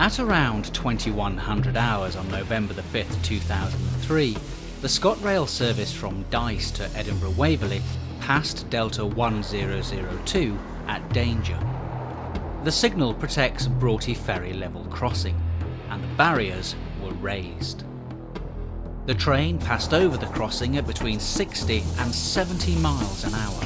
At around 2100 hours on November the 5th, 2003, the Scotrail service from Dice to Edinburgh Waverley passed Delta 1002 at danger. The signal protects Broughty Ferry level crossing, and the barriers were raised. The train passed over the crossing at between 60 and 70 miles an hour.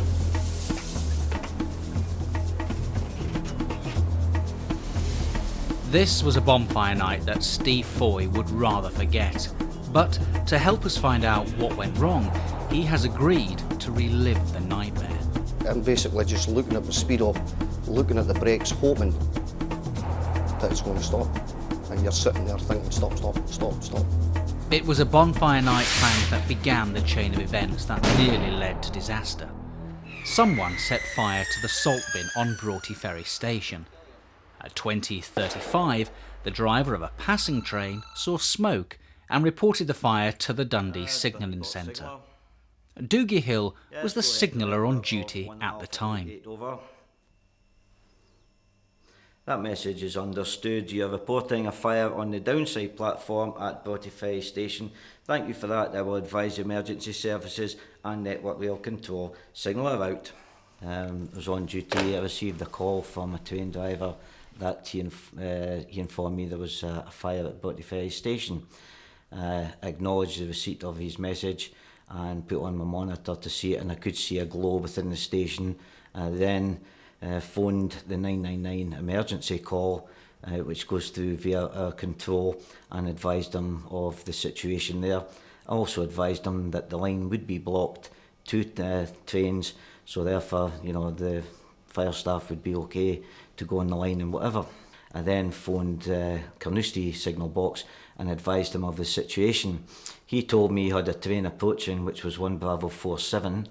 This was a bonfire night that Steve Foy would rather forget, but to help us find out what went wrong, he has agreed to relive the nightmare. I'm basically just looking at the speed of, looking at the brakes, hoping that it's going to stop. And you're sitting there thinking, stop, stop, stop, stop. It was a bonfire night planned that began the chain of events that nearly led to disaster. Someone set fire to the salt bin on Broughty Ferry station. At 20:35, the driver of a passing train saw smoke and reported the fire to the Dundee Signalling Centre. Doogie Hill was the signaller on duty at the time. That message is understood. You are reporting a fire on the downside platform at Broughty Ferry station. Thank you for that. I will advise emergency services and network rail control. Signaller out. I was on duty. I received a call from a train driver that he informed me there was a fire at Broughty Ferry station. I acknowledged the receipt of his message and put on my monitor to see it, and I could see a glow within the station. Then phoned the 999 emergency call, which goes through via our control, and advised them of the situation there. I also advised them that the line would be blocked, 2 trains, so therefore, you know, the fire staff would be okay to go on the line and whatever. I then phoned Carnoustie signal box and advised him of the situation. He told me he had a train approaching, which was 1 Bravo 47.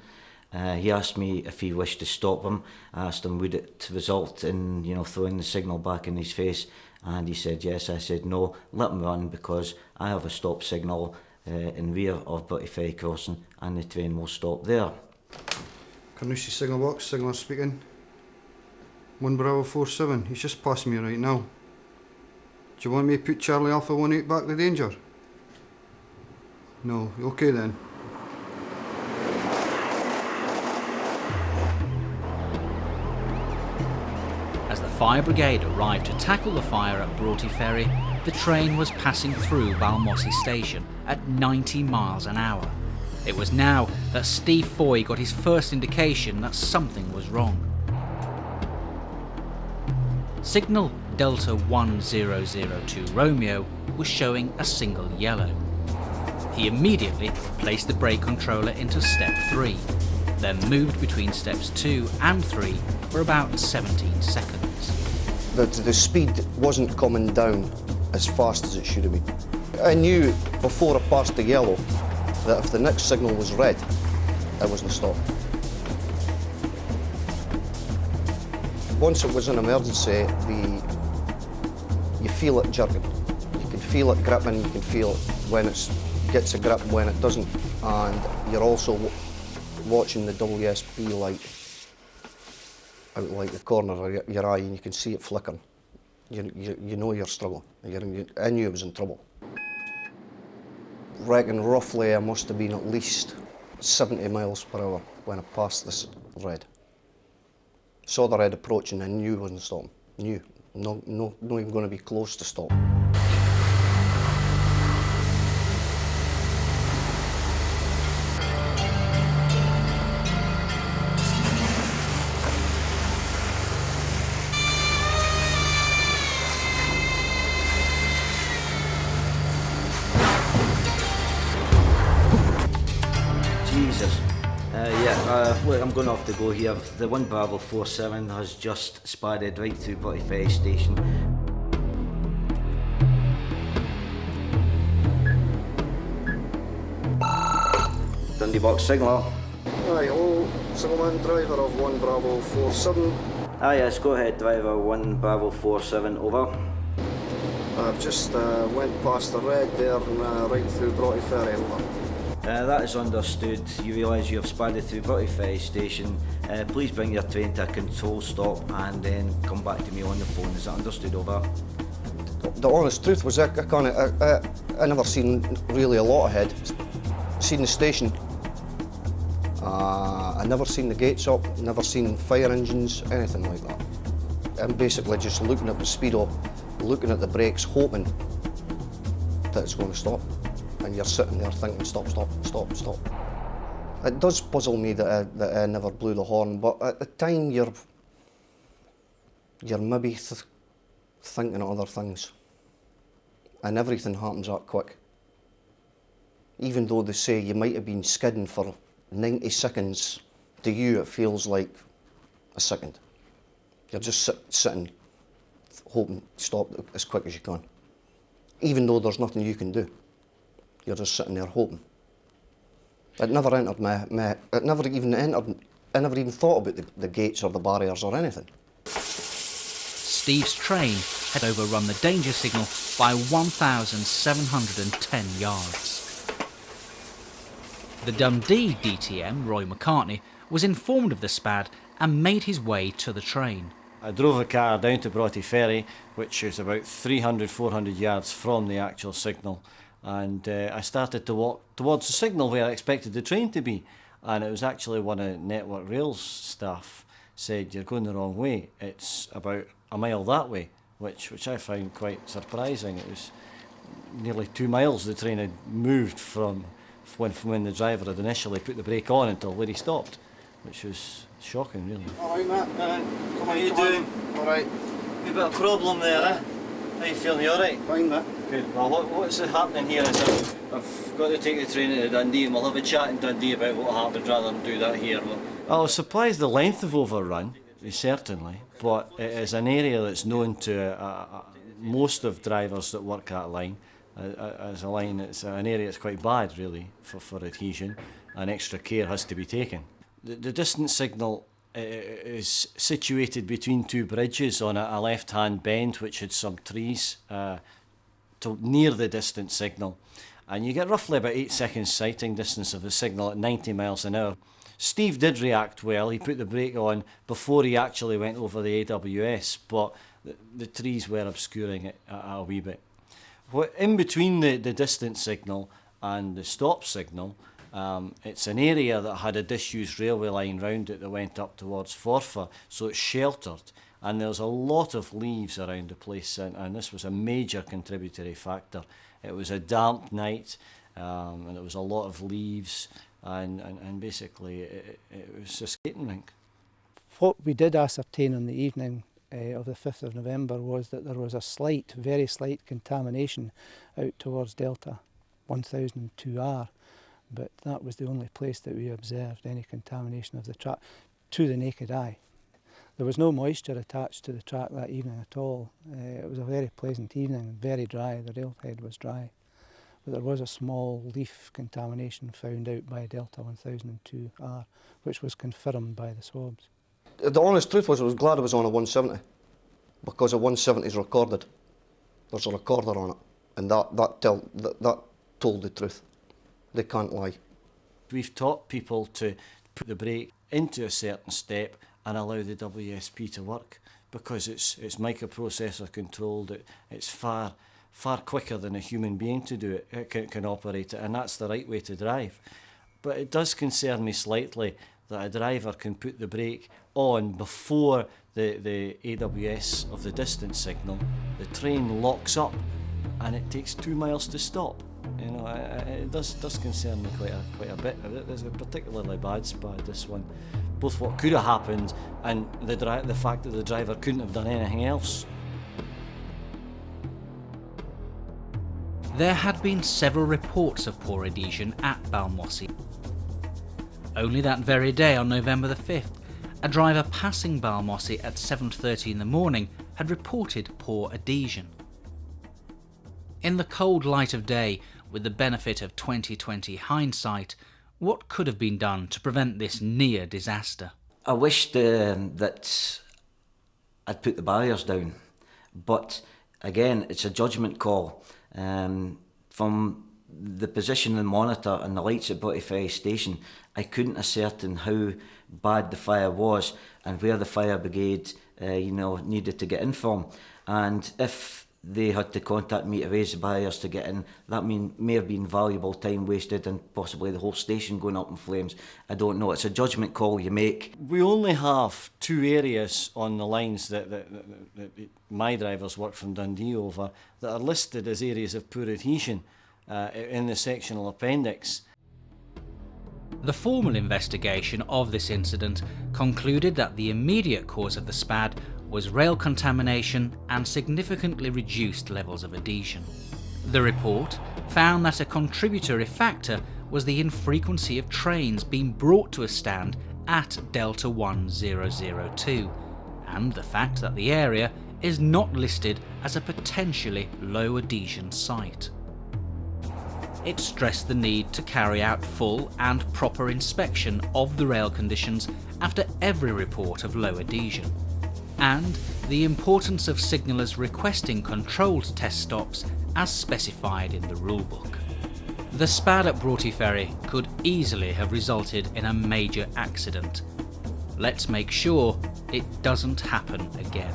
He asked me if he wished to stop him. I asked him would it result in, you know, throwing the signal back in his face, and he said yes. I said no, let him run, because I have a stop signal in rear of Broughty Ferry crossing, and the train will stop there. Carnoustie signal box, signaller speaking. 1 Bravo 47, he's just passing me right now. Do you want me to put Charlie Alpha 18 back to danger? No, okay then. As the fire brigade arrived to tackle the fire at Broughty Ferry, the train was passing through Balmossy station at 90 miles an hour. It was now that Steve Foy got his first indication that something was wrong. Signal Delta 1002 Romeo was showing a single yellow. He immediately placed the brake controller into step 3, then moved between steps 2 and 3 for about 17 seconds. The speed wasn't coming down as fast as it should have been. I knew before I passed the yellow that if the next signal was red, I was to stop. Once it was an emergency, you feel it jerking. You can feel it gripping, you can feel it when it gets a grip and when it doesn't. And you're also watching the WSB light out like the corner of your eye, and you can see it flickering. You know you're struggling. I knew I was in trouble. Reckon roughly I must have been at least 70 miles per hour when I passed this red. Saw the red approaching and knew I wasn't stopping. Knew. Not even going to be close to stop. Jesus. Look, I'm going to have to go here. The 1 Bravo 47 has just spaded right through Broughty Ferry station. Dundee box signaller. Hi, hello, signalman driver of 1 Bravo 47. Ah yes, go ahead driver, 1 Bravo 47, over. I've just went past the red there and right through Broughty Ferry, over. That is understood. You realise you have spaded through Broughty Ferry station. Please bring your train to a control stop and then come back to me on the phone. Is that understood, over? The honest truth was I never seen really a lot ahead. Seen the station. I never seen the gates up, never seen fire engines, anything like that. I'm basically just looking at the speedo, looking at the brakes, hoping that it's going to stop. And you're sitting there thinking, stop, stop, stop, stop. It does puzzle me that I never blew the horn, but at the time you're maybe thinking of other things. And everything happens that quick. Even though they say you might have been skidding for 90 seconds, to you it feels like a second. You're just sitting, hoping to stop as quick as you can. Even though there's nothing you can do. You're just sitting there hoping. It never entered it never even entered, I never even thought about the gates or the barriers or anything. Steve's train had overrun the danger signal by 1,710 yards. The Dundee DTM, Roy McCartney, was informed of the SPAD and made his way to the train. I drove the car down to Broughty Ferry, which is about 300-400 yards from the actual signal, and I started to walk towards the signal where I expected the train to be, and it was actually one of Network Rail's staff said, "You're going the wrong way, it's about a mile that way," which I found quite surprising. It was nearly 2 miles the train had moved from when the driver had initially put the brake on until where he stopped, which was shocking, really. All right, Matt. How you doing? All right. A bit of problem there, eh? How you feeling? You all right? Fine, Matt. Good. Well, what's happening here is I've got to take the train to Dundee, and we'll have a chat in Dundee about what happened rather than do that here. I was surprised the length of overrun, certainly, but it is an area that's known to most of drivers that work that line. As a line, it's an area that's quite bad, really, for adhesion, and extra care has to be taken. The distance signal is situated between two bridges on a left-hand bend, which had some trees near the distance signal, and you get roughly about 8 seconds sighting distance of the signal at 90 miles an hour. Steve did react well. He put the brake on before he actually went over the AWS, but the trees were obscuring it a wee bit. In between the distance signal and the stop signal, it's an area that had a disused railway line round it that went up towards Forfar, so it's sheltered, and there's a lot of leaves around the place, and this was a major contributory factor. It was a damp night, and there was a lot of leaves, and basically it was a skating rink. What we did ascertain on the evening of the 5th of November was that there was a slight, very slight contamination out towards Delta 1002R, but that was the only place that we observed any contamination of the track to the naked eye. There was no moisture attached to the track that evening at all. It was a very pleasant evening, very dry, the railhead was dry, but there was a small leaf contamination found out by Delta 1002R, which was confirmed by the swabs. The honest truth was I was glad I was on a 170, because a 170 is recorded. There's a recorder on it, and that told the truth. They can't lie. We've taught people to put the brake into a certain step and allow the WSP to work, because it's microprocessor controlled. It's far quicker than a human being to do it. It can operate it, and that's the right way to drive. But it does concern me slightly that a driver can put the brake on before the AWS of the distance signal. The train locks up and it takes 2 miles to stop. You know, it does concern me quite a bit. There's a particularly bad SPAD, this one. Both what could have happened and the fact that the driver couldn't have done anything else. There had been several reports of poor adhesion at Balmossy. Only that very day, on November the 5th, a driver passing Balmossy at 7:30 in the morning had reported poor adhesion. In the cold light of day, with the benefit of 2020 hindsight, what could have been done to prevent this near disaster? I wished that I'd put the barriers down, but again, it's a judgment call. From the position of the monitor and the lights at Broughty Ferry station, I couldn't ascertain how bad the fire was and where the fire brigade needed to get in from. And if they had to contact me to raise the barriers to get in. That may have been valuable time wasted and possibly the whole station going up in flames. I don't know. It's a judgment call you make. We only have 2 areas on the lines that my drivers work from Dundee over that are listed as areas of poor adhesion in the sectional appendix. The formal investigation of this incident concluded that the immediate cause of the SPAD was rail contamination and significantly reduced levels of adhesion. The report found that a contributory factor was the infrequency of trains being brought to a stand at Delta 1002, and the fact that the area is not listed as a potentially low adhesion site. It stressed the need to carry out full and proper inspection of the rail conditions after every report of low adhesion, and the importance of signallers requesting controlled test stops as specified in the rulebook. The SPAD at Broughty Ferry could easily have resulted in a major accident. Let's make sure it doesn't happen again.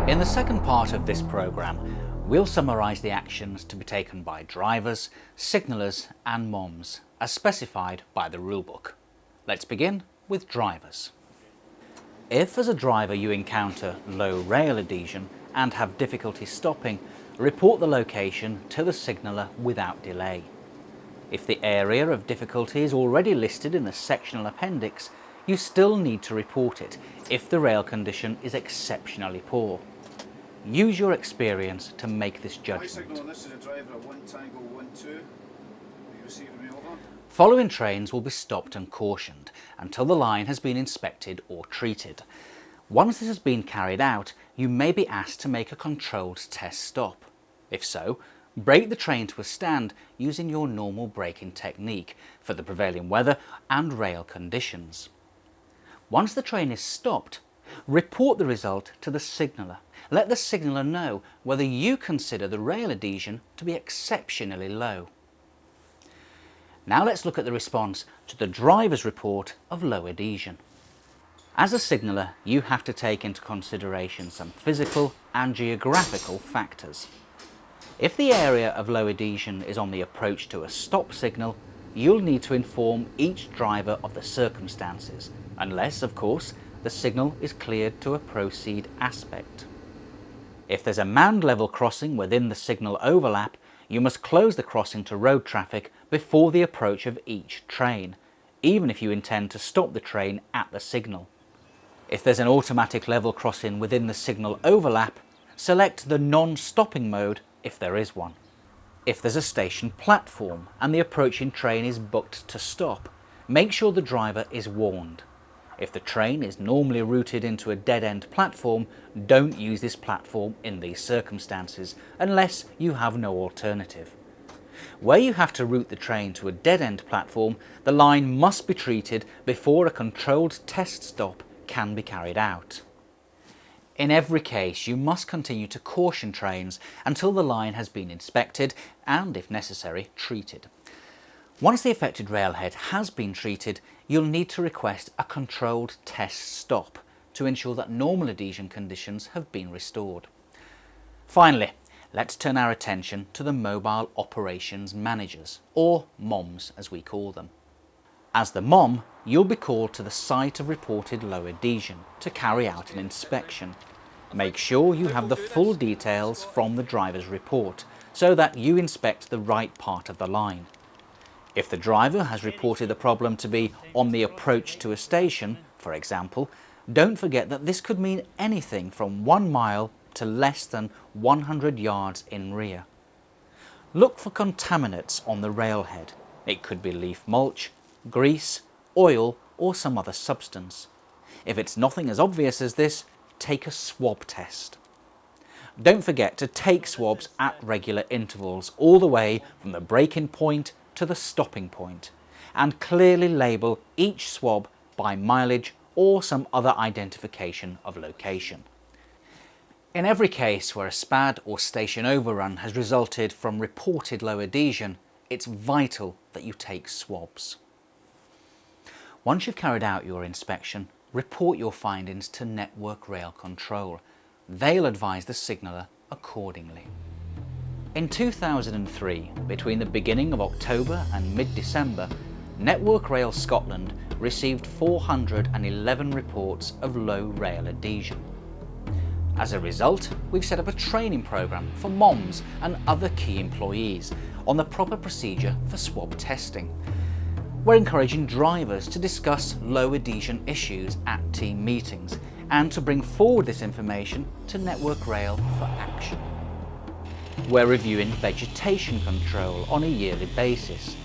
In the second part of this programme, we'll summarise the actions to be taken by drivers, signallers and MOMs, as specified by the rulebook. Let's begin with drivers. If as a driver you encounter low rail adhesion and have difficulty stopping, report the location to the signaller without delay. If the area of difficulty is already listed in the sectional appendix, you still need to report it if the rail condition is exceptionally poor. Use your experience to make this judgment. This is a driver at 1 Tango 12. Are you receiving me over? Following trains will be stopped and cautioned until the line has been inspected or treated. Once this has been carried out, you may be asked to make a controlled test stop. If so, brake the train to a stand using your normal braking technique for the prevailing weather and rail conditions. Once the train is stopped, report the result to the signaller. Let the signaller know whether you consider the rail adhesion to be exceptionally low. Now let's look at the response to the driver's report of low adhesion. As a signaller, you have to take into consideration some physical and geographical factors. If the area of low adhesion is on the approach to a stop signal, you'll need to inform each driver of the circumstances, unless, of course, the signal is cleared to a proceed aspect. If there's a manned level crossing within the signal overlap, you must close the crossing to road traffic before the approach of each train, even if you intend to stop the train at the signal. If there's an automatic level crossing within the signal overlap, select the non-stopping mode if there is one. If there's a station platform and the approaching train is booked to stop, make sure the driver is warned. If the train is normally routed into a dead-end platform, don't use this platform in these circumstances unless you have no alternative. Where you have to route the train to a dead-end platform, the line must be treated before a controlled test stop can be carried out. In every case, you must continue to caution trains until the line has been inspected and, if necessary, treated. Once the affected railhead has been treated, you'll need to request a controlled test stop to ensure that normal adhesion conditions have been restored. Finally, let's turn our attention to the Mobile Operations Managers, or MOMs as we call them. As the MOM, you'll be called to the site of reported low adhesion to carry out an inspection. Make sure you have the full details from the driver's report so that you inspect the right part of the line. If the driver has reported the problem to be on the approach to a station, for example, don't forget that this could mean anything from 1 mile to less than 100 yards in rear. Look for contaminants on the railhead. It could be leaf mulch, grease, oil or some other substance. If it's nothing as obvious as this, take a swab test. Don't forget to take swabs at regular intervals all the way from the break-in point to the stopping point, and clearly label each swab by mileage or some other identification of location. In every case where a SPAD or station overrun has resulted from reported low adhesion, it's vital that you take swabs. Once you've carried out your inspection, report your findings to Network Rail Control. They'll advise the signaller accordingly. In 2003, between the beginning of October and mid-December, Network Rail Scotland received 411 reports of low rail adhesion. As a result, we've set up a training programme for MOMs and other key employees on the proper procedure for swab testing. We're encouraging drivers to discuss low adhesion issues at team meetings and to bring forward this information to Network Rail for action. We're reviewing vegetation control on a yearly basis.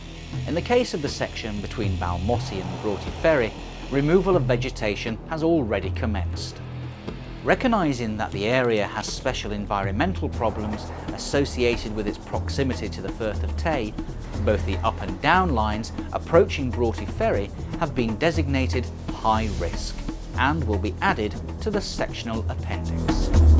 In the case of the section between Balmossy and Broughty Ferry, removal of vegetation has already commenced. Recognising that the area has special environmental problems associated with its proximity to the Firth of Tay, both the up and down lines approaching Broughty Ferry have been designated high risk and will be added to the sectional appendix.